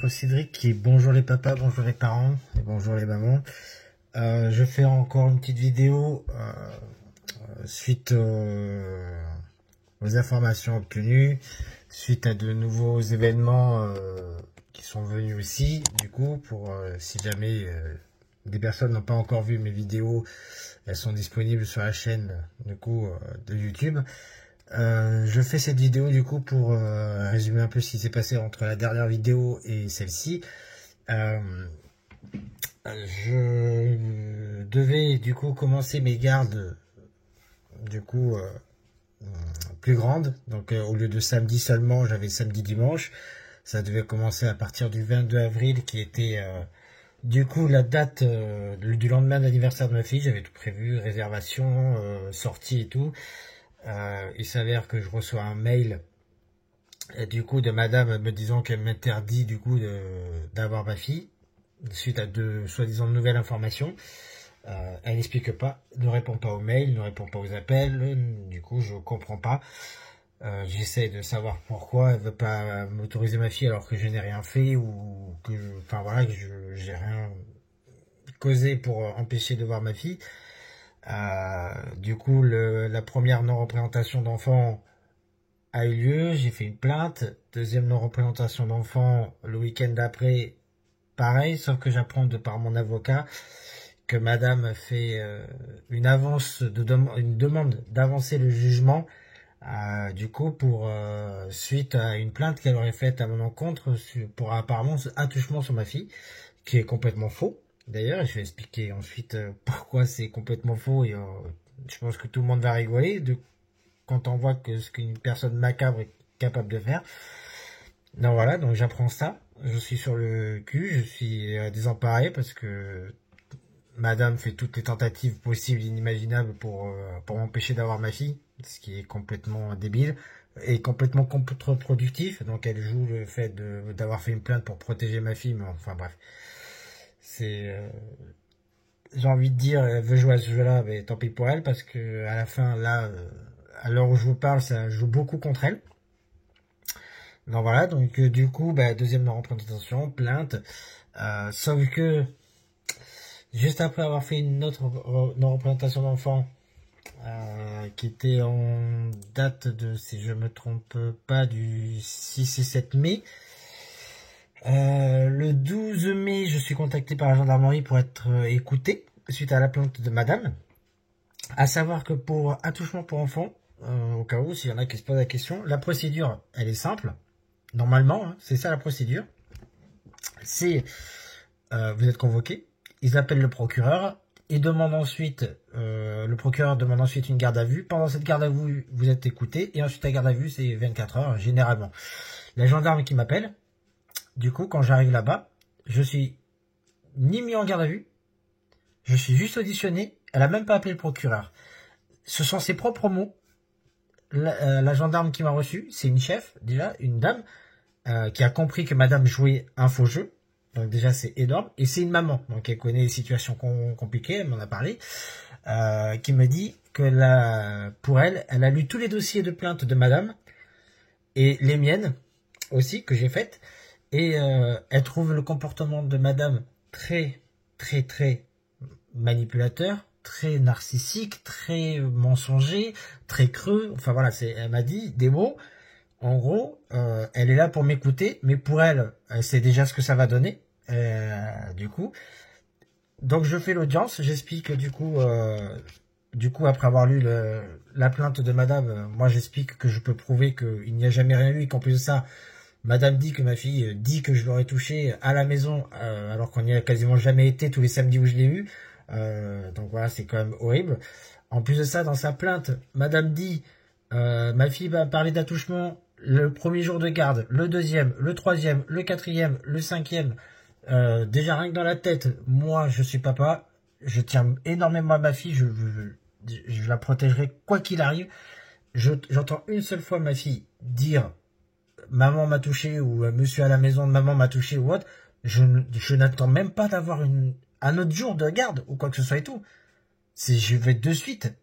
Cédric qui est bonjour les papas, bonjour les parents et bonjour les mamans. Je fais encore une petite vidéo suite aux informations obtenues, suite à de nouveaux événements qui sont venus aussi. Du coup, pour si jamais des personnes n'ont pas encore vu mes vidéos, elles sont disponibles sur la chaîne du coup de YouTube. Je fais cette vidéo du coup pour résumer un peu ce qui s'est passé entre la dernière vidéo et celle-ci. Je devais du coup commencer mes gardes du coup plus grandes. Donc au lieu de samedi seulement, j'avais samedi dimanche. Ça devait commencer à partir du 22 avril qui était du coup la date du lendemain d'anniversaire de ma fille. J'avais tout prévu, réservation, sortie et tout. Il s'avère que je reçois un mail du coup de madame me disant qu'elle m'interdit du coup d'avoir ma fille suite à de soi-disant nouvelles informations. Elle n'explique pas, ne répond pas aux mails, ne répond pas aux appels. Du coup je comprends pas. J'essaie de savoir pourquoi elle veut pas m'autoriser ma fille alors que je n'ai rien fait ou que enfin voilà que j'ai rien causé pour empêcher de voir ma fille. Du coup, la première non-représentation d'enfant a eu lieu, j'ai fait une plainte. Deuxième non-représentation d'enfant, le week-end d'après, pareil, sauf que j'apprends de par mon avocat que madame fait une demande d'avancer le jugement, du coup, pour suite à une plainte qu'elle aurait faite à mon encontre pour apparemment attouchement sur ma fille, qui est complètement faux. D'ailleurs, je vais expliquer ensuite pourquoi c'est complètement faux et je pense que tout le monde va rigoler quand on voit que ce qu'une personne macabre est capable de faire. Donc voilà, donc j'apprends ça. Je suis sur le cul, je suis désemparé parce que madame fait toutes les tentatives possibles et inimaginables pour m'empêcher d'avoir ma fille, ce qui est complètement débile et complètement contre-productif. Donc elle joue le fait d'avoir fait une plainte pour protéger ma fille, mais enfin bref. C'est j'ai envie de dire, elle veut jouer à ce jeu-là, mais tant pis pour elle, parce que à la fin, là, à l'heure où je vous parle, ça joue beaucoup contre elle. Donc voilà, donc du coup, deuxième non-représentation, plainte. Sauf que, juste après avoir fait une autre non-représentation d'enfant, qui était en date de, si je me trompe pas, du 6 et 7 mai, le 12 mai, je suis contacté par la gendarmerie pour être écouté suite à la plainte de madame. À savoir que pour attouchement pour enfants, au cas où, s'il y en a qui se posent la question, la procédure, elle est simple. Normalement, hein, c'est ça la procédure. C'est, vous êtes convoqué, ils appellent le procureur et demandent ensuite, le procureur demande ensuite une garde à vue. Pendant cette garde à vue, vous êtes écouté et ensuite la garde à vue, c'est 24 heures, généralement. La gendarme qui m'appelle, du coup, quand j'arrive là-bas, je suis ni mis en garde à vue, je suis juste auditionné, elle a même pas appelé le procureur. Ce sont ses propres mots. La gendarme qui m'a reçu, c'est une chef, déjà, une dame, qui a compris que madame jouait un faux jeu. Donc déjà, c'est énorme. Et c'est une maman, donc elle connaît les situations compliquées, elle m'en a parlé, qui me dit que pour elle, elle a lu tous les dossiers de plainte de madame, et les miennes aussi, que j'ai faites. Et elle trouve le comportement de madame très, très, très manipulateur, très narcissique, très mensonger, très creux. Enfin voilà, elle m'a dit des mots. En gros, elle est là pour m'écouter, mais pour elle, elle sait déjà ce que ça va donner. Du coup, donc je fais l'audience, j'explique du coup, après avoir lu la plainte de madame, moi j'explique que je peux prouver qu'il n'y a jamais rien eu et qu'en plus de ça, madame dit que ma fille dit que je l'aurais touché à la maison, alors qu'on n'y a quasiment jamais été tous les samedis où je l'ai eu. Donc voilà, c'est quand même horrible. En plus de ça, dans sa plainte, madame dit ma fille va parler d'attouchement le premier jour de garde, le deuxième, le troisième, le quatrième, le cinquième. Déjà rien que dans la tête, moi je suis papa, je tiens énormément à ma fille, je la protégerai quoi qu'il arrive. J'entends une seule fois ma fille dire maman m'a touché ou monsieur à la maison de maman m'a touché ou autre, je n'attends même pas d'avoir un autre jour de garde ou quoi que ce soit et tout. Je vais de suite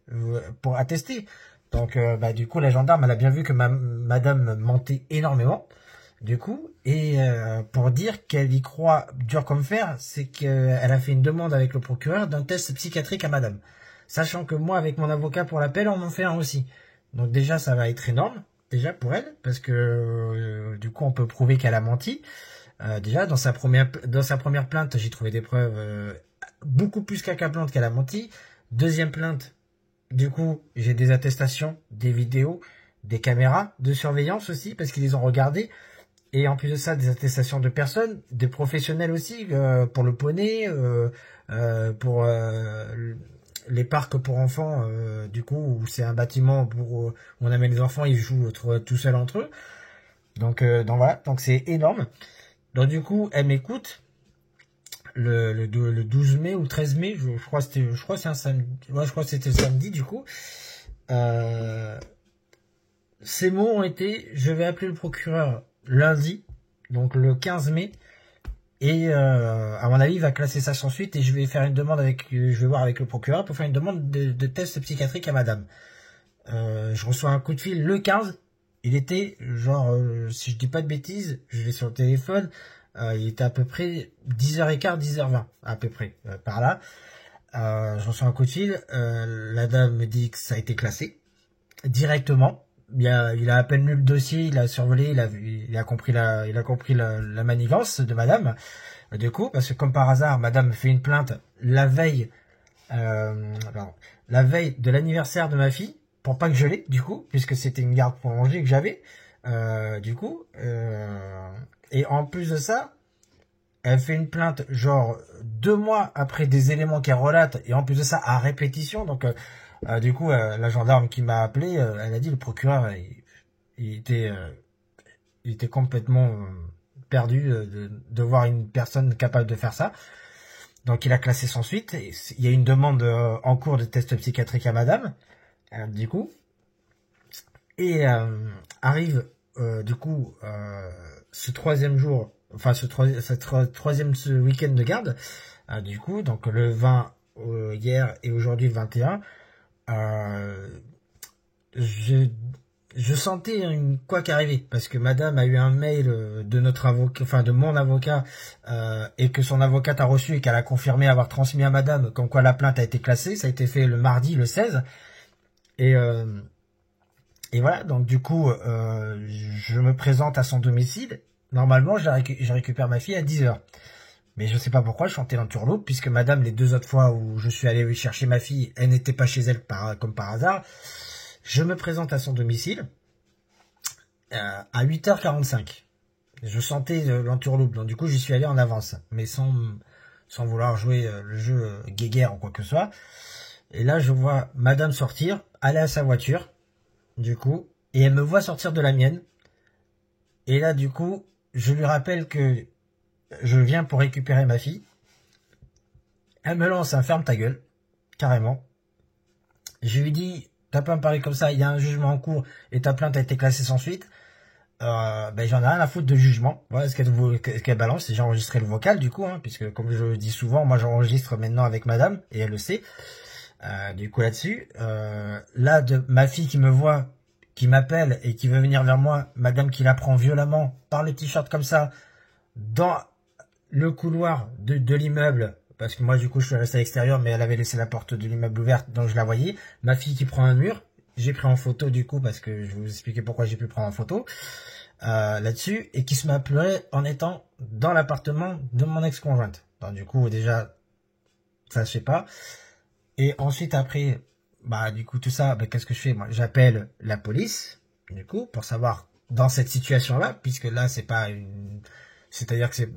pour attester. Donc du coup la gendarme elle a bien vu que madame mentait énormément du coup, et pour dire qu'elle y croit dur comme fer, c'est qu'elle a fait une demande avec le procureur d'un test psychiatrique à madame. Sachant que moi, avec mon avocat pour l'appel, on m'en fait un aussi. Donc déjà, ça va être énorme, déjà pour elle, parce que du coup, on peut prouver qu'elle a menti. Déjà, dans sa première plainte, j'ai trouvé des preuves beaucoup plus qu'accablante qu'elle a menti. Deuxième plainte, du coup, j'ai des attestations, des vidéos, des caméras de surveillance aussi, parce qu'ils les ont regardées. Et en plus de ça, des attestations de personnes, des professionnels aussi, pour le poney, pour les parcs pour enfants, du coup, où c'est un bâtiment où on amène les enfants, ils jouent tout seuls entre eux. Donc voilà, donc c'est énorme. Donc du coup, elle m'écoute le 12 mai ou le 13 mai, je crois que c'est un samedi. Ouais, je crois que c'était le samedi du coup. Euh, Ces mots ont été, je vais appeler le procureur lundi, donc le 15 mai, et à mon avis, il va classer ça sans suite et je vais faire une demande je vais voir avec le procureur pour faire une demande de test psychiatrique à madame. Je reçois un coup de fil le 15. Il était genre, si je dis pas de bêtises, je l'ai sur le téléphone, il était à peu près 10h15, 10h20, à peu près, par là. Je reçois un coup de fil, la dame me dit que ça a été classé, directement. Il a à peine lu le dossier, il a survolé, il a compris la manigance de madame. Du coup, parce que comme par hasard, madame fait une plainte la veille, alors, la veille de l'anniversaire de ma fille, pour pas que je l'ai, du coup, puisque c'était une garde prolongée que j'avais, du coup, et en plus de ça, elle fait une plainte genre 2 mois après des éléments qu'elle relate, et en plus de ça, à répétition, donc du coup, la gendarme qui m'a appelé, elle a dit le procureur, il était, il était complètement perdu de voir une personne capable de faire ça. Donc il a classé sans suite. Et il y a une demande en cours de test psychiatrique à madame, du coup. Et arrive du coup ce troisième jour, enfin troisième week-end de garde, du coup, donc le 20 hier et aujourd'hui le 21. Je, je sentais une couac arriver parce que madame a eu un mail de notre avocat, enfin de mon avocat, et que son avocate a reçu et qu'elle a confirmé avoir transmis à madame comme quoi la plainte a été classée. Ça a été fait le mardi, le 16. Et, euh, et voilà, donc du coup, je me présente à son domicile. Normalement, je récupère ma fille à 10h. Mais je sais pas pourquoi, je chantais en turloupe, puisque madame, les 2 autres fois où je suis allé chercher ma fille, elle n'était pas chez elle comme par hasard. Je me présente à son domicile à 8h45. Je sentais l'entourloupe, donc du coup j'y suis allé en avance, mais sans vouloir jouer le jeu guéguerre ou quoi que ce soit. Et là je vois madame sortir, aller à sa voiture, du coup, et elle me voit sortir de la mienne. Et là du coup, je lui rappelle que je viens pour récupérer ma fille. Elle me lance un ferme ta gueule, carrément. Je lui dis, t'as pas me parler comme ça, il y a un jugement en cours et ta plainte a été classée sans suite. Ben j'en ai rien à foutre de jugement. Voilà ce qu'elle balance. J'ai enregistré le vocal du coup, hein, puisque comme je le dis souvent, moi j'enregistre maintenant avec madame et elle le sait. Du coup là-dessus, là de ma fille qui me voit, qui m'appelle et qui veut venir vers moi, madame qui la prend violemment par le t-shirt comme ça dans le couloir de l'immeuble. Parce que moi du coup je suis resté à l'extérieur, mais elle avait laissé la porte de l'immeuble ouverte, donc je la voyais. Ma fille qui prend un mur. J'ai pris en photo du coup parce que je vais vous expliquer pourquoi j'ai pu prendre en photo là-dessus, et qui se m'appelait en étant dans l'appartement de mon ex-conjointe. Donc du coup déjà ça se fait pas. Et ensuite après, bah du coup tout ça, bah, qu'est-ce que je fais? Moi j'appelle la police du coup pour savoir dans cette situation-là, puisque là c'est pas une, c'est-à-dire que c'est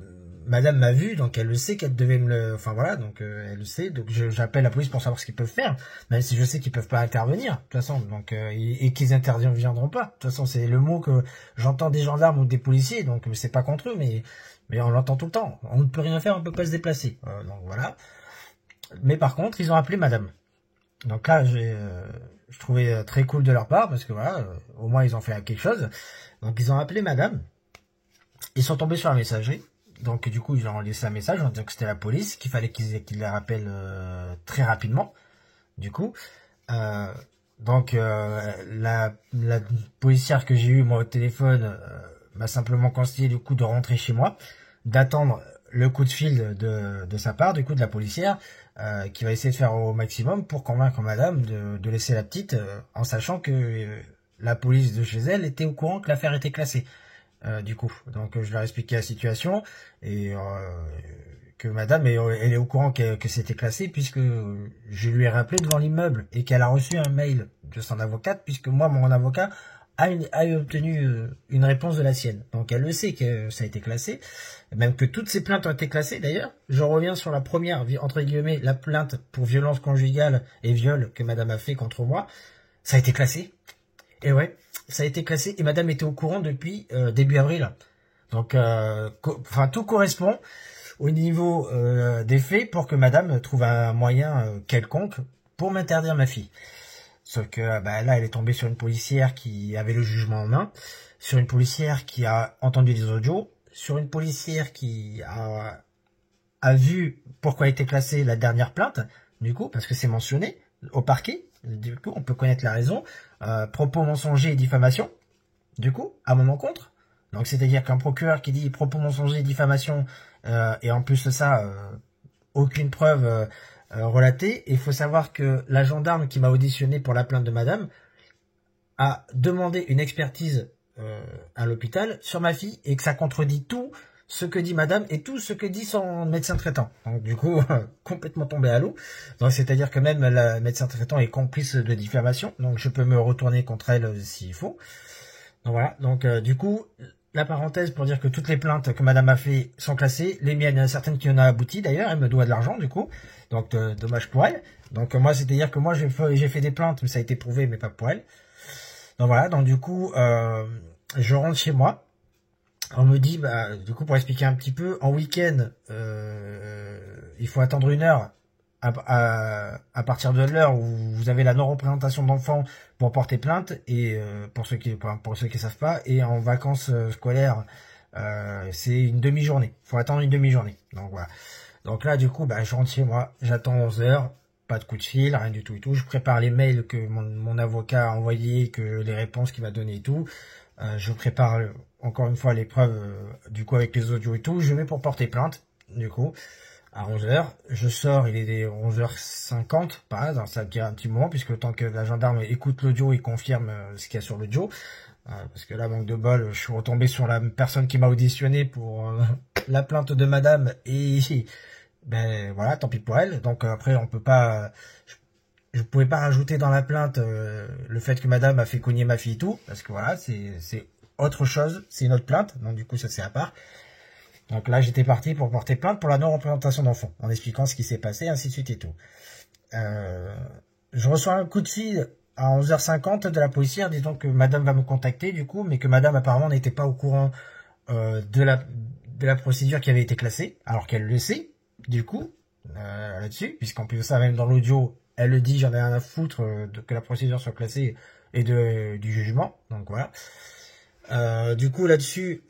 madame m'a vu, donc elle le sait qu'elle devait me le, enfin voilà, donc elle le sait, donc j'appelle la police pour savoir ce qu'ils peuvent faire, même si je sais qu'ils peuvent pas intervenir de toute façon, donc et qu'ils interviendront pas. De toute façon, c'est le mot que j'entends des gendarmes ou des policiers, donc c'est pas contre eux, mais on l'entend tout le temps. On ne peut rien faire, on peut pas se déplacer. Donc voilà. Mais par contre, ils ont appelé madame. Donc là, je trouvais très cool de leur part parce que voilà, au moins ils ont fait quelque chose. Donc ils ont appelé madame. Ils sont tombés sur la messagerie. Donc du coup, ils ont laissé un message en disant que c'était la police, qu'il fallait qu'ils les rappellent très rapidement. Du coup, donc la policière que j'ai eue moi au téléphone m'a simplement conseillé du coup de rentrer chez moi, d'attendre le coup de fil de sa part, du coup de la policière, qui va essayer de faire au maximum pour convaincre madame de laisser la petite, en sachant que la police de chez elle était au courant que l'affaire était classée. Du coup, donc je leur ai expliqué la situation et que madame elle est au courant que c'était classé puisque je lui ai rappelé devant l'immeuble et qu'elle a reçu un mail de son avocate puisque moi mon avocat a obtenu une réponse de la sienne. Donc elle le sait que ça a été classé, même que toutes ces plaintes ont été classées. D'ailleurs, je reviens sur la première, entre guillemets, la plainte pour violence conjugale et viol que madame a fait contre moi. Ça a été classé. Et ouais, ça a été classé et madame était au courant depuis début avril. Donc, enfin, tout correspond au niveau des faits pour que madame trouve un moyen quelconque pour m'interdire ma fille. Sauf que bah, là, elle est tombée sur une policière qui avait le jugement en main, sur une policière qui a entendu des audios, sur une policière qui a vu pourquoi a été classée la dernière plainte, du coup, parce que c'est mentionné au parquet. Du coup, on peut connaître la raison. Propos mensongers et diffamation, du coup, à mon encontre. Donc, c'est-à-dire qu'un procureur qui dit propos mensongers et diffamation, et en plus de ça, aucune preuve relatée. Il faut savoir que la gendarme qui m'a auditionné pour la plainte de madame a demandé une expertise à l'hôpital sur ma fille et que ça contredit tout ce que dit madame et tout ce que dit son médecin traitant. Donc du coup, complètement tombé à l'eau. Donc c'est-à-dire que même le médecin traitant est complice de diffamation. Donc je peux me retourner contre elle s'il faut. Donc voilà. Donc du coup, la parenthèse pour dire que toutes les plaintes que madame a fait sont classées. Les miennes, il y en a certaines qui en ont abouti d'ailleurs. Elle me doit de l'argent du coup. Donc dommage pour elle. Donc moi, c'est-à-dire que moi j'ai fait des plaintes, mais ça a été prouvé, mais pas pour elle. Donc voilà. Donc du coup, je rentre chez moi. On me dit, bah, du coup, pour expliquer un petit peu, en week-end, il faut attendre 1 heure à partir de l'heure où vous avez la non-représentation d'enfants pour porter plainte, et pour ceux qui savent pas, et en vacances scolaires, c'est une demi-journée. Il faut attendre une demi-journée. Donc voilà. Donc là, du coup, bah, je rentre chez moi, j'attends 11 heures, pas de coup de fil, rien du tout et tout. Je prépare les mails que mon avocat a envoyés, que les réponses qu'il m'a données et tout. Je prépare encore une fois les preuves du coup avec les audios et tout. Je vais pour porter plainte du coup à 11h. Je sors, il est 11h50, pas dans ça tient un petit moment puisque le temps que la gendarme écoute l'audio et confirme ce qu'il y a sur l'audio. Parce que là, manque de bol, je suis retombé sur la personne qui m'a auditionné pour la plainte de madame et ben voilà, tant pis pour elle. Donc après on peut pas, je pouvais pas rajouter dans la plainte le fait que madame a fait cogner ma fille et tout, parce que voilà, c'est autre chose, c'est une autre plainte, donc du coup ça c'est à part. Donc là j'étais parti pour porter plainte pour la non-représentation d'enfants, en expliquant ce qui s'est passé, ainsi de suite et tout. Je reçois un coup de fil à 11h50 de la policière disant que madame va me contacter du coup, mais que madame apparemment n'était pas au courant de la procédure qui avait été classée, alors qu'elle le sait, du coup, là-dessus, puisqu'en plus de ça, même dans l'audio, elle le dit, j'en ai rien à foutre que la procédure soit classée et du jugement. Donc voilà. Du coup, là-dessus,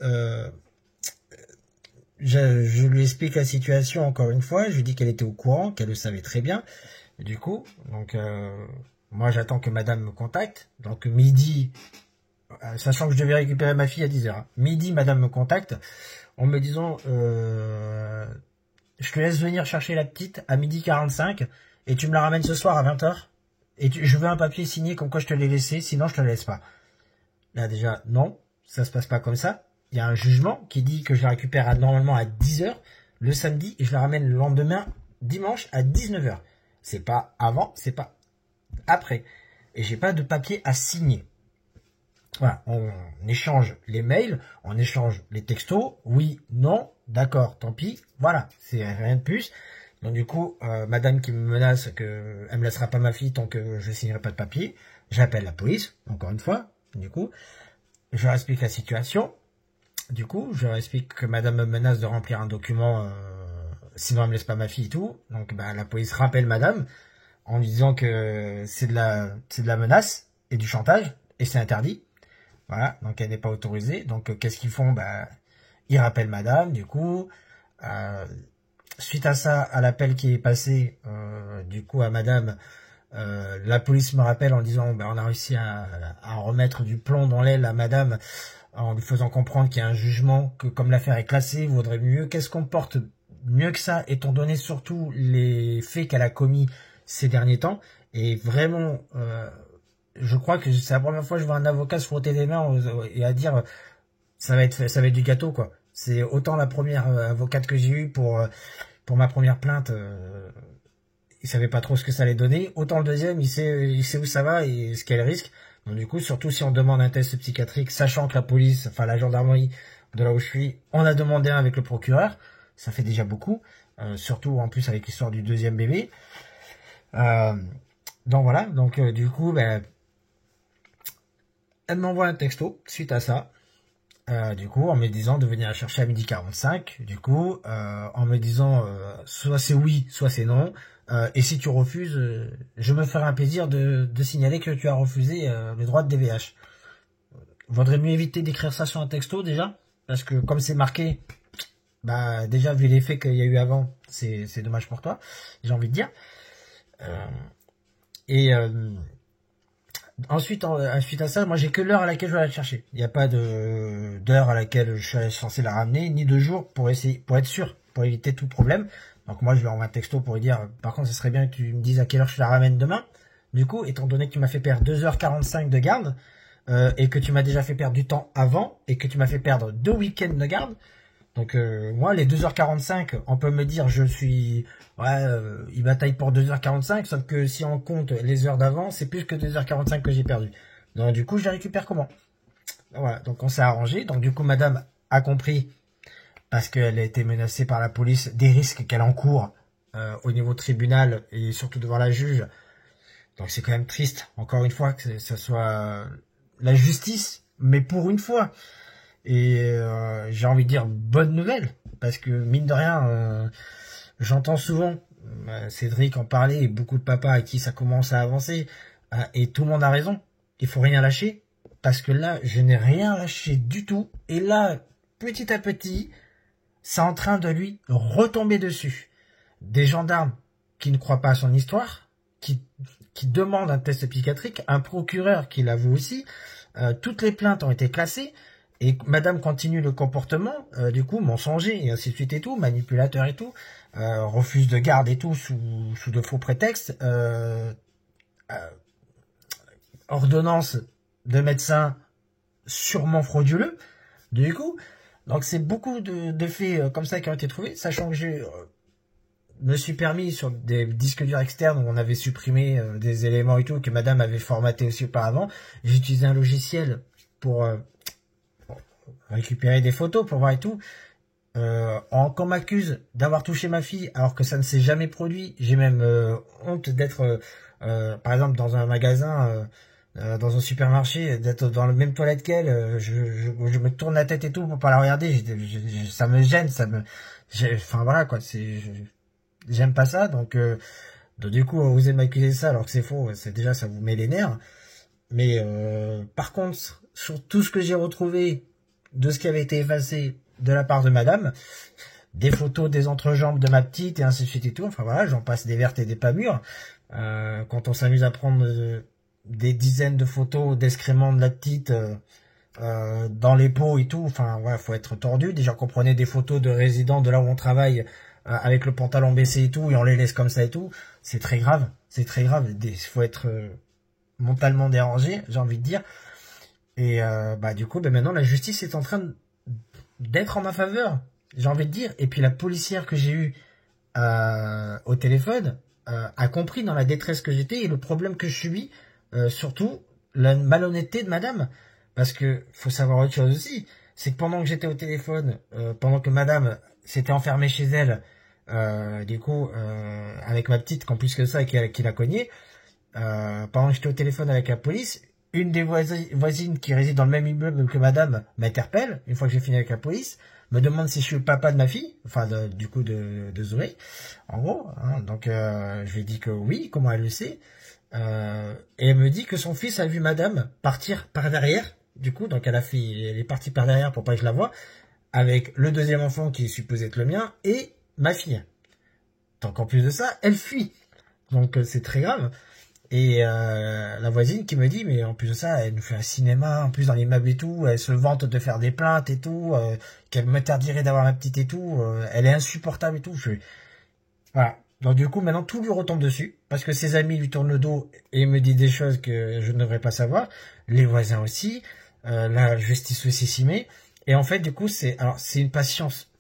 je lui explique la situation encore une fois. Je lui dis qu'elle était au courant, qu'elle le savait très bien. Et du coup, donc moi, j'attends que madame me contacte. Donc midi, sachant que je devais récupérer ma fille à 10h. Hein. Midi, madame me contacte en me disant... je te laisse venir chercher la petite à 12h45 et tu me la ramènes ce soir à 20h. Et je veux un papier signé comme quoi je te l'ai laissé, sinon je te le laisse pas. Là déjà, non, ça se passe pas comme ça. Il y a un jugement qui dit que je la récupère normalement à 10h le samedi et je la ramène le lendemain, dimanche, à 19h. C'est pas avant, c'est pas après. Et j'ai pas de papier à signer. Voilà, on échange les mails, on échange les textos, oui, non, d'accord, tant pis, voilà, c'est rien de plus. Donc du coup, madame qui me menace que elle me laissera pas ma fille tant que je signerai pas de papier, j'appelle la police, encore une fois, du coup, je leur explique la situation, du coup, je leur explique que madame me menace de remplir un document, sinon elle me laisse pas ma fille et tout, donc bah, la police rappelle madame, en lui disant que c'est de la menace et du chantage, et c'est interdit. Voilà, donc elle n'est pas autorisée. Donc qu'est-ce qu'ils font? Bah, ils rappellent madame, du coup. Suite à ça, à l'appel qui est passé, du coup, à madame, La police me rappelle en disant on a réussi à remettre du plomb dans l'aile à madame en lui faisant comprendre qu'il y a un jugement, que comme l'affaire est classée, il vaudrait mieux qu'elle se comporte mieux que ça, étant donné surtout les faits qu'elle a commis ces derniers temps. Et vraiment, je crois que c'est la première fois que je vois un avocat se frotter les mains et à dire ça va être du gâteau, quoi. C'est autant la première avocate que j'ai eue pour ma première plainte, il savait pas trop ce que ça allait donner. Autant le deuxième, il sait où ça va et ce qu'elle risque. Donc du coup, surtout si on demande un test psychiatrique, sachant que la police, enfin la gendarmerie de là où je suis, on a demandé un avec le procureur, ça fait déjà beaucoup. Surtout en plus avec l'histoire du deuxième bébé. Donc voilà, donc du coup, ben, elle m'envoie un texto suite à ça. Du coup, en me disant de venir la chercher à 12h45, du coup, en me disant soit c'est oui, soit c'est non, et si tu refuses, je me ferai un plaisir de signaler que tu as refusé le droit de DVH. Vaudrait mieux éviter d'écrire ça sur un texto déjà, parce que comme c'est marqué, bah déjà vu les faits qu'il y a eu avant, c'est dommage pour toi, j'ai envie de dire. Ensuite à ça, moi j'ai que l'heure à laquelle je vais la chercher. Il n'y a pas d'heure à laquelle je suis censé la ramener, ni de jour pour être sûr, pour éviter tout problème. Donc moi je lui envoie un texto pour lui dire, par contre ce serait bien que tu me dises à quelle heure je la ramène demain. Du coup, étant donné que tu m'as fait perdre 2h45 de garde, et que tu m'as déjà fait perdre du temps avant, et que tu m'as fait perdre 2 week-ends de garde, donc moi les 2h45, on peut me dire je suis il bataille pour 2h45, sauf que si on compte les heures d'avant, c'est plus que 2h45 que j'ai perdu. Donc du coup je les récupère comment? Voilà, donc on s'est arrangé. Donc du coup madame a compris, parce qu'elle a été menacée par la police, des risques qu'elle encourt au niveau tribunal et surtout devant la juge. Donc c'est quand même triste, encore une fois, que ce soit la justice, mais pour une fois. Et j'ai envie de dire bonne nouvelle, parce que mine de rien, j'entends souvent Cédric en parler et beaucoup de papas à qui ça commence à avancer, et tout le monde a raison, il faut rien lâcher, parce que là je n'ai rien lâché du tout, et là petit à petit c'est en train de lui retomber dessus. Des gendarmes qui ne croient pas à son histoire, qui demandent un test psychiatrique, un procureur qui l'avoue aussi, toutes les plaintes ont été classées. Et madame continue le comportement, du coup, mensonger, et ainsi de suite et tout, manipulateur et tout, refuse de garde et tout, sous de faux prétextes, ordonnance de médecin sûrement frauduleux, du coup. Donc c'est beaucoup de faits comme ça qui ont été trouvés, sachant que je me suis permis sur des disques durs externes où on avait supprimé des éléments et tout, que madame avait formaté aussi auparavant. J'ai utilisé un logiciel pour récupérer des photos pour voir et tout. Quand on m'accuse d'avoir touché ma fille alors que ça ne s'est jamais produit, j'ai même honte d'être par exemple dans un magasin, dans un supermarché, d'être dans la même toilette qu'elle. Je me tourne la tête et tout pour pas la regarder. Ça me gêne, enfin voilà quoi, j'aime pas ça. Donc du coup vous osez m'accuser de ça alors que c'est faux, c'est déjà ça vous met les nerfs. Mais par contre sur tout ce que j'ai retrouvé de ce qui avait été effacé de la part de madame, des photos des entrejambes de ma petite et ainsi de suite et tout, enfin voilà, j'en passe des vertes et des pas mûres. Quand on s'amuse à prendre des dizaines de photos d'excréments de la petite dans les pots et tout, enfin voilà, faut être tordu. Déjà qu'on prenait des photos de résidents de là où on travaille avec le pantalon baissé et tout, et on les laisse comme ça et tout, c'est très grave, il faut être mentalement dérangé, j'ai envie de dire. Et du coup, maintenant, la justice est en train d'être en ma faveur, j'ai envie de dire. Et puis la policière que j'ai eue au téléphone a compris dans la détresse que j'étais et le problème que je subis, surtout la malhonnêteté de madame. Parce que faut savoir autre chose aussi, c'est que pendant que j'étais au téléphone, pendant que madame s'était enfermée chez elle, avec ma petite, qu'en plus que ça, qui l'a cognée, pendant que j'étais au téléphone avec la police, une des voisines qui réside dans le même immeuble que madame m'interpelle, une fois que j'ai fini avec la police, me demande si je suis le papa de ma fille, enfin de Zoé, en gros. Hein, donc je lui ai dit que oui, comment elle le sait, et elle me dit que son fils a vu madame partir par derrière, du coup, donc elle est partie par derrière pour pas que je la voie, avec le deuxième enfant qui est supposé être le mien, et ma fille. Donc en plus de ça, elle fuit. Donc c'est très grave. Et la voisine qui me dit, mais en plus de ça, elle nous fait un cinéma, en plus dans l'immeuble et tout, elle se vante de faire des plaintes et tout, qu'elle m'interdirait d'avoir ma petite et tout, elle est insupportable et tout. Voilà. Donc du coup, maintenant, tout lui retombe dessus, parce que ses amis lui tournent le dos et me disent des choses que je ne devrais pas savoir, les voisins aussi, la justice aussi s'y met, et en fait, du coup, c'est une patience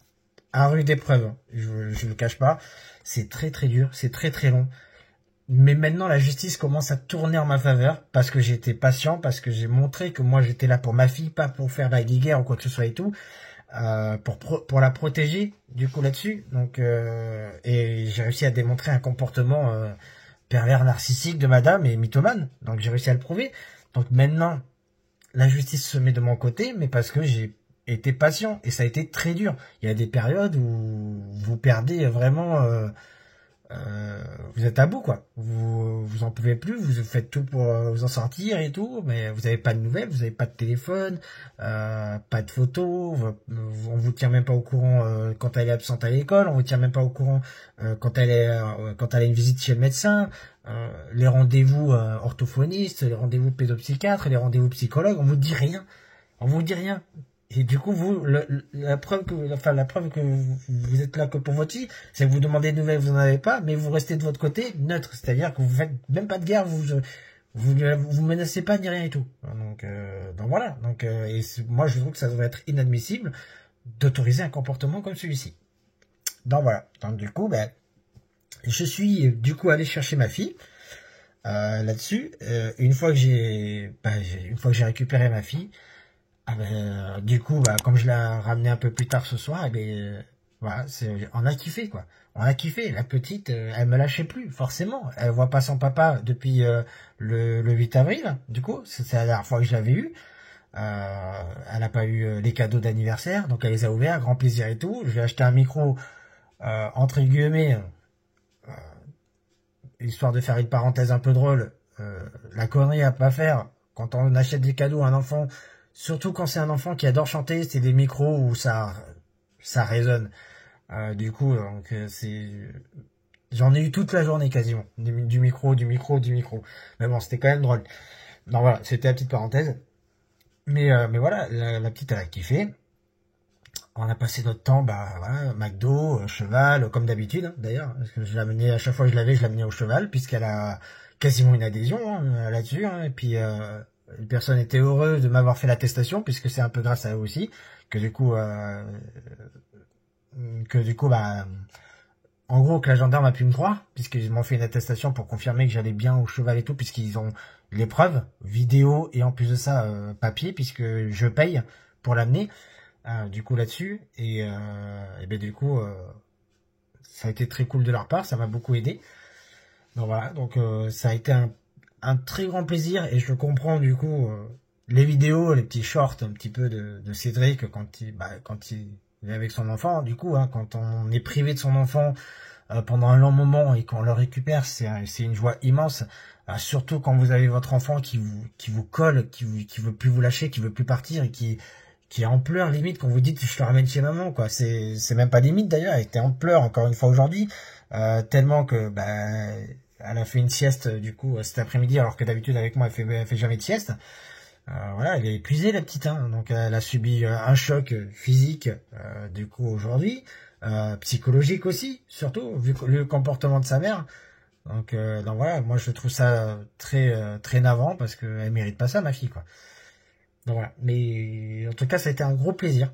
à rude épreuve, hein. Je le cache pas, c'est très très dur, c'est très très long. Mais maintenant, la justice commence à tourner en ma faveur parce que j'ai été patient, parce que j'ai montré que moi j'étais là pour ma fille, pas pour faire la guerre ou quoi que ce soit et tout, pour la protéger du coup là-dessus. Donc et j'ai réussi à démontrer un comportement pervers narcissique de madame et mythomane. Donc j'ai réussi à le prouver. Donc maintenant, la justice se met de mon côté, mais parce que j'ai été patient et ça a été très dur. Il y a des périodes où vous perdez vraiment. Vous êtes à bout quoi. Vous en pouvez plus, vous faites tout pour vous en sortir et tout, mais vous avez pas de nouvelles, vous avez pas de téléphone, pas de photos, on vous tient même pas au courant quand elle est absente à l'école, on vous tient même pas au courant quand elle a une visite chez le médecin, les rendez-vous orthophonistes, les rendez-vous pédopsychiatres, les rendez-vous psychologues, on vous dit rien. On vous dit rien. Et du coup, la preuve que vous êtes là que pour votre fille, c'est que vous demandez des nouvelles, vous n'en avez pas, mais vous restez de votre côté neutre. C'est-à-dire que vous faites même pas de guerre, vous menacez pas ni rien et tout. Donc voilà. Moi, je trouve que ça devrait être inadmissible d'autoriser un comportement comme celui-ci. Donc voilà. Donc du coup, je suis du coup allé chercher ma fille là-dessus. Une fois que j'ai récupéré ma fille. Du coup, comme je l'ai ramené un peu plus tard ce soir, voilà, on a kiffé quoi. On a kiffé. La petite, elle me lâchait plus, forcément. Elle voit pas son papa depuis le 8 avril. Du coup, c'est la dernière fois que je l'avais eu. Elle n'a pas eu les cadeaux d'anniversaire, donc elle les a ouverts, grand plaisir et tout. Je lui ai acheté un micro, entre guillemets, histoire de faire une parenthèse un peu drôle. La connerie à pas faire quand on achète des cadeaux à un enfant. Surtout quand c'est un enfant qui adore chanter, c'est des micros où ça résonne. Du coup, j'en ai eu toute la journée quasiment. Du micro. Mais bon, c'était quand même drôle. Donc voilà, c'était la petite parenthèse. Mais voilà, la petite, elle a kiffé. On a passé notre temps, voilà, McDo, cheval, comme d'habitude, hein, d'ailleurs. Parce que je l'amenais, à chaque fois que je l'amenais au cheval, puisqu'elle a quasiment une adhésion là-dessus. Hein, et puis, une personne était heureuse de m'avoir fait l'attestation, puisque c'est un peu grâce à eux aussi, que du coup, en gros, que la gendarme a pu me croire, puisqu'ils m'ont fait une attestation pour confirmer que j'allais bien au cheval et tout, puisqu'ils ont les preuves, vidéo et en plus de ça, papier, puisque je paye pour l'amener, du coup là-dessus, du coup, ça a été très cool de leur part, ça m'a beaucoup aidé. Donc voilà, ça a été un très grand plaisir et je comprends du coup les vidéos, les petits shorts un petit peu de Cédric quand il est avec son enfant. Du coup, quand on est privé de son enfant pendant un long moment et qu'on le récupère, c'est une joie immense. Surtout quand vous avez votre enfant qui vous colle, qui veut plus vous lâcher, qui veut plus partir et qui est en pleurs limite quand vous dites je te ramène chez maman quoi. C'est même pas limite d'ailleurs, elle était en pleurs encore une fois aujourd'hui tellement que elle a fait une sieste du coup cet après-midi alors que d'habitude avec moi elle fait jamais de sieste. Voilà, elle est épuisée la petite, hein, donc elle a subi un choc physique du coup aujourd'hui, psychologique aussi, surtout vu le comportement de sa mère. Donc voilà, moi je trouve ça très navrant parce que elle mérite pas ça ma fille quoi. Donc voilà, mais en tout cas ça a été un gros plaisir.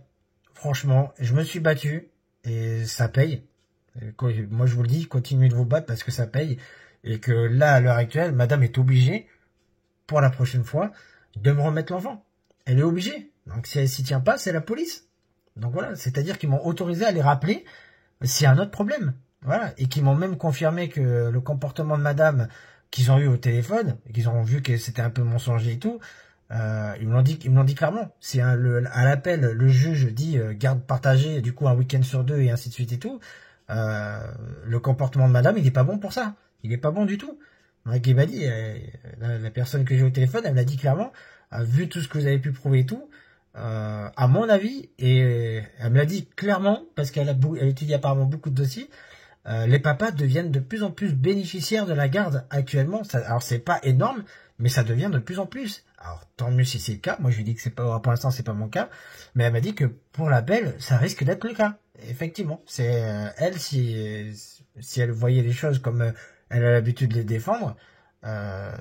Franchement, je me suis battu et ça paye. Moi je vous le dis, continuez de vous battre parce que ça paye. Et que là, à l'heure actuelle, madame est obligée, pour la prochaine fois, de me remettre l'enfant. Elle est obligée. Donc si elle s'y tient pas, c'est la police. Donc voilà, c'est-à-dire qu'ils m'ont autorisé à les rappeler s'il y a un autre problème. Voilà, et qu'ils m'ont même confirmé que le comportement de madame qu'ils ont eu au téléphone, et qu'ils ont vu que c'était un peu mensonger et tout, ils me l'ont dit clairement. Si à l'appel, le juge dit garde partagée, du coup un week-end sur 2 et ainsi de suite et tout, le comportement de madame, il est pas bon pour ça. Il est pas bon du tout. Donc il m'a dit, la personne que j'ai au téléphone, elle m'a dit clairement, vu tout ce que vous avez pu prouver et tout, à mon avis, et elle me l'a dit clairement, parce qu'elle étudie apparemment beaucoup de dossiers, les papas deviennent de plus en plus bénéficiaires de la garde actuellement. Alors c'est pas énorme, mais ça devient de plus en plus. Alors tant mieux si c'est le cas. Moi je lui dis que c'est pas, pour l'instant c'est pas mon cas, mais elle m'a dit que pour la belle ça risque d'être le cas. Effectivement, c'est elle si elle voyait les choses comme elle a l'habitude de les défendre, euh,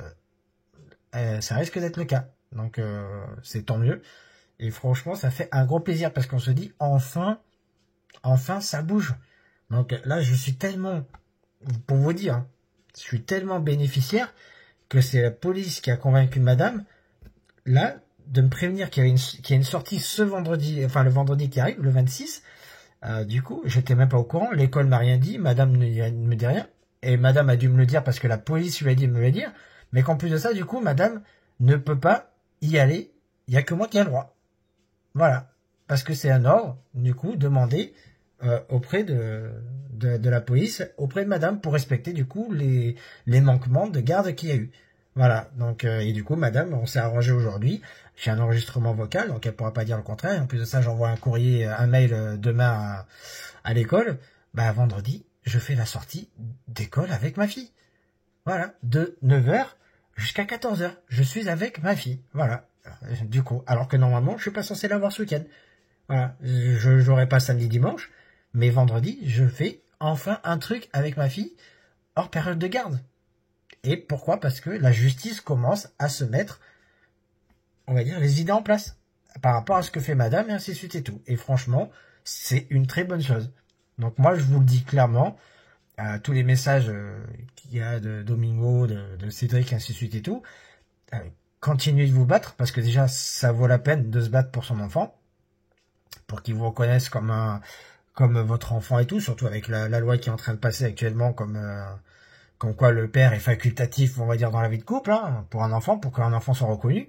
ça risque d'être le cas. Donc c'est tant mieux. Et franchement ça fait un gros plaisir parce qu'on se dit enfin ça bouge. Donc là, je suis tellement, pour vous dire, hein, je suis tellement bénéficiaire que c'est la police qui a convaincu madame, là, de me prévenir qu'il y a une sortie ce vendredi, enfin le vendredi qui arrive, le 26. Du coup, j'étais même pas au courant, l'école m'a rien dit, madame ne me dit rien, et madame a dû me le dire parce que la police lui a dit de me le dire, mais qu'en plus de ça, du coup, madame ne peut pas y aller, il y a que moi qui ai le droit. Voilà. Parce que c'est un ordre, du coup, demandé auprès de la police, auprès de madame, pour respecter, du coup, les manquements de garde qu'il y a eu. Voilà. Donc, et du coup, madame, on s'est arrangé aujourd'hui. J'ai un enregistrement vocal, donc elle pourra pas dire le contraire. En plus de ça, j'envoie un courrier, un mail demain à l'école. Bah, vendredi, je fais la sortie d'école avec ma fille. Voilà. De 9h jusqu'à 14h. Je suis avec ma fille. Voilà. Du coup, alors que normalement, je suis pas censé l'avoir ce week-end. Voilà, je n'aurai pas samedi dimanche, mais vendredi, je fais enfin un truc avec ma fille hors période de garde. Et pourquoi? Parce que la justice commence à se mettre, on va dire, les idées en place par rapport à ce que fait madame et ainsi de suite et tout. Et franchement, c'est une très bonne chose. Donc moi, je vous le dis clairement, tous les messages qu'il y a de Domingo, de Cédric, ainsi de suite et tout, continuez de vous battre parce que déjà, ça vaut la peine de se battre pour son enfant, pour qu'il vous reconnaisse comme votre enfant et tout, surtout avec la loi qui est en train de passer actuellement, comme quoi le père est facultatif, on va dire, dans la vie de couple, hein, pour un enfant, pour qu'un enfant soit reconnu.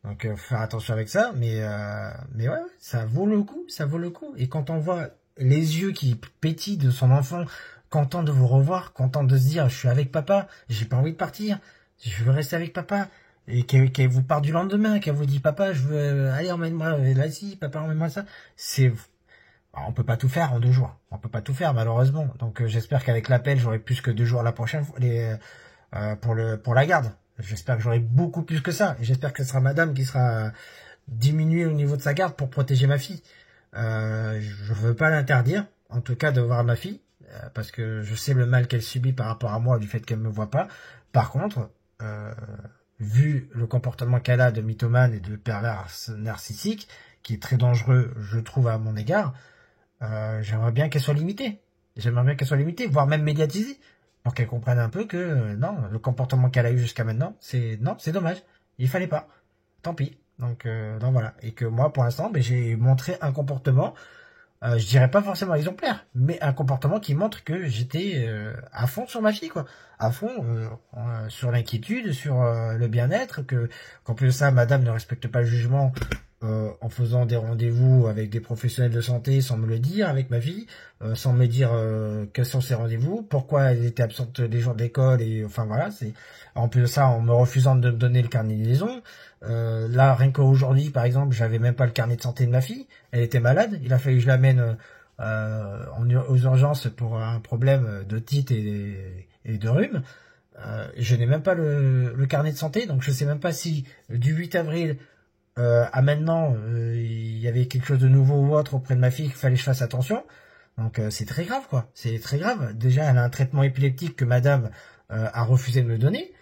Donc faut faire attention avec ça, mais ouais, ça vaut le coup, ça vaut le coup. Et quand on voit les yeux qui pétillent de son enfant, content de vous revoir, content de se dire je suis avec papa, j'ai pas envie de partir, je veux rester avec papa, et qu'elle vous part du lendemain, qu'elle vous dit papa je veux allez emmène-moi là-ci, papa emmène-moi ça, c'est on peut pas tout faire en 2 jours, on peut pas tout faire malheureusement. Donc j'espère qu'avec l'appel j'aurai plus que 2 jours la prochaine fois pour la garde. J'espère que j'aurai beaucoup plus que ça. Et j'espère que ce sera madame qui sera diminuée au niveau de sa garde pour protéger ma fille. Je veux pas l'interdire, en tout cas, de voir ma fille, parce que je sais le mal qu'elle subit par rapport à moi du fait qu'elle me voit pas. Par contre, vu le comportement qu'elle a de mythomane et de pervers narcissique, qui est très dangereux, je trouve, à mon égard, j'aimerais bien qu'elle soit limitée. J'aimerais bien qu'elle soit limitée, voire même médiatisée. Pour qu'elle comprenne un peu que non, le comportement qu'elle a eu jusqu'à maintenant, c'est dommage. Il fallait pas. Tant pis. Donc voilà. Et que moi, pour l'instant, j'ai montré un comportement, je dirais pas forcément exemplaire, mais un comportement qui montre que j'étais à fond sur ma fille, quoi. À fond sur l'inquiétude, sur le bien-être, qu'en plus de ça, madame ne respecte pas le jugement. En faisant des rendez-vous avec des professionnels de santé sans me le dire, avec ma fille, sans me dire quels sont ces rendez-vous, pourquoi elle était absente les jours d'école, et enfin voilà, c'est en plus de ça, en me refusant de me donner le carnet de liaison. Là, rien qu'aujourd'hui, par exemple, j'avais même pas le carnet de santé de ma fille, elle était malade, il a fallu que je l'amène aux urgences pour un problème d'otite et de rhume. Je n'ai même pas le carnet de santé, donc je sais même pas si du 8 avril à maintenant, il y avait quelque chose de nouveau ou autre auprès de ma fille qu'il fallait que je fasse attention. Donc c'est très grave, quoi. C'est très grave. Déjà, elle a un traitement épileptique que madame a refusé de me donner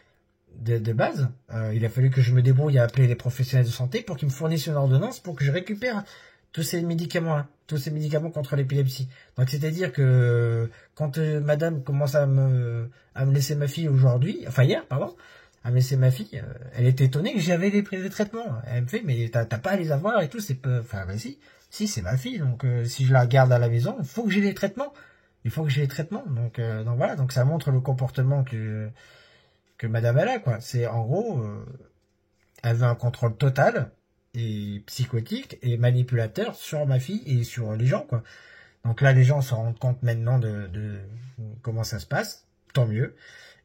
de base. Il a fallu que je me débrouille à appeler les professionnels de santé pour qu'ils me fournissent une ordonnance pour que je récupère tous ces médicaments-là, tous ces médicaments contre l'épilepsie. Donc c'est-à-dire que quand madame commence à me laisser ma fille aujourd'hui, enfin hier, pardon, à me laisser ma fille, elle était étonnée que j'avais les traitements. Elle me fait, mais t'as pas à les avoir et tout, c'est peu... Enfin, bah si, c'est ma fille, donc si je la garde à la maison, il faut que j'ai les traitements. Il faut que j'ai les traitements. Donc voilà, donc ça montre le comportement que madame elle a, quoi. C'est en gros, elle veut un contrôle total et psychotique et manipulateur sur ma fille et sur les gens, quoi. Donc là, les gens se rendent compte maintenant de comment ça se passe. Tant mieux.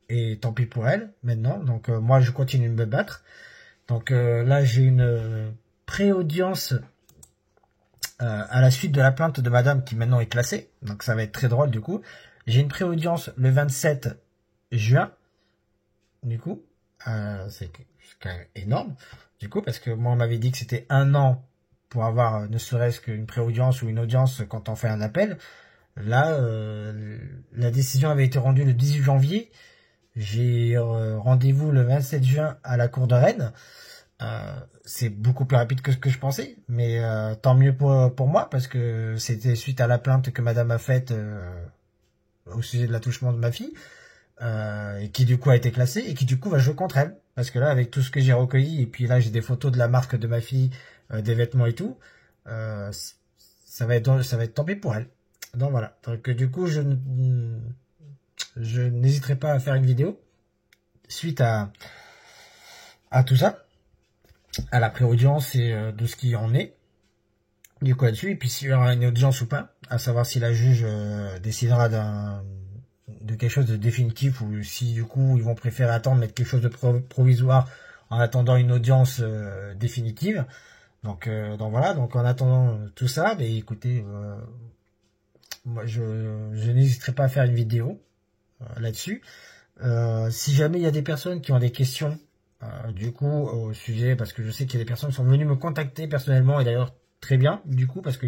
Et tant pis pour elle, maintenant. Donc moi, je continue de me battre. Donc là, j'ai une pré-audience à la suite de la plainte de madame qui maintenant est classée. Donc ça va être très drôle du coup. J'ai une pré-audience le 27 juin, du coup, c'est quand même énorme, du coup, parce que moi, on m'avait dit que c'était 1 an pour avoir ne serait-ce qu'une pré-audience ou une audience quand on fait un appel. Là, la décision avait été rendue le 18 janvier. J'ai rendez-vous le 27 juin à la cour de Rennes. C'est beaucoup plus rapide que ce que je pensais, mais tant mieux pour moi, parce que c'était suite à la plainte que madame a faite au sujet de l'attouchement de ma fille, et qui du coup a été classée, et qui du coup va jouer contre elle. Parce que là, avec tout ce que j'ai recueilli, et puis là j'ai des photos de la marque de ma fille, des vêtements et tout, ça va être tant pis pour elle. Donc voilà. Donc du coup, je n'hésiterai pas à faire une vidéo suite à tout ça, à la pré-audience et de ce qui en est du coup là-dessus, et puis s'il y aura une audience ou pas, à savoir si la juge décidera de quelque chose de définitif, ou si du coup ils vont préférer attendre, mettre quelque chose de provisoire en attendant une audience définitive. Donc voilà, donc en attendant tout ça, ben écoutez, moi je n'hésiterai pas à faire une vidéo là-dessus. Si jamais il y a des personnes qui ont des questions du coup au sujet, parce que je sais qu'il y a des personnes qui sont venues me contacter personnellement, et d'ailleurs très bien du coup, parce que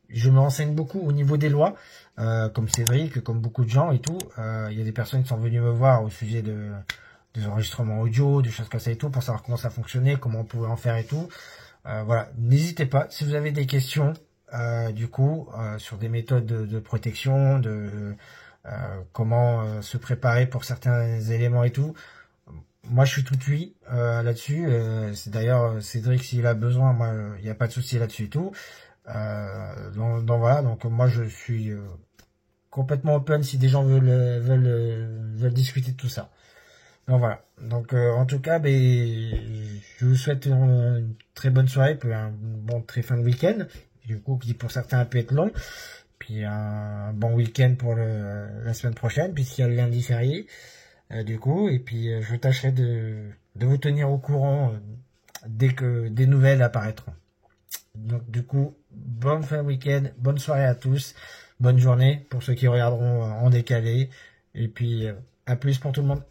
je me renseigne beaucoup au niveau des lois, comme Cédric, comme beaucoup de gens et tout. Il y a des personnes qui sont venues me voir au sujet des enregistrements audio, des choses comme ça et tout, pour savoir comment ça fonctionnait, comment on pouvait en faire et tout. Voilà, n'hésitez pas, si vous avez des questions du coup sur des méthodes de protection, comment se préparer pour certains éléments et tout. Moi, je suis tout oui là-dessus. C'est d'ailleurs Cédric, s'il a besoin, moi, il n'y a pas de souci là-dessus et tout. Donc voilà, donc moi, je suis complètement open si des gens veulent discuter de tout ça. Donc voilà. Donc en tout cas, ben, je vous souhaite une très bonne soirée, puis un bon très fin de week-end. Du coup, qui pour certains peut être long. Puis un bon week-end pour la semaine prochaine, puisqu'il y a le lundi férié. Du coup, et puis je tâcherai de vous tenir au courant dès que des nouvelles apparaîtront. Donc du coup, bonne fin de week-end, bonne soirée à tous, bonne journée pour ceux qui regarderont en décalé, et puis à plus pour tout le monde.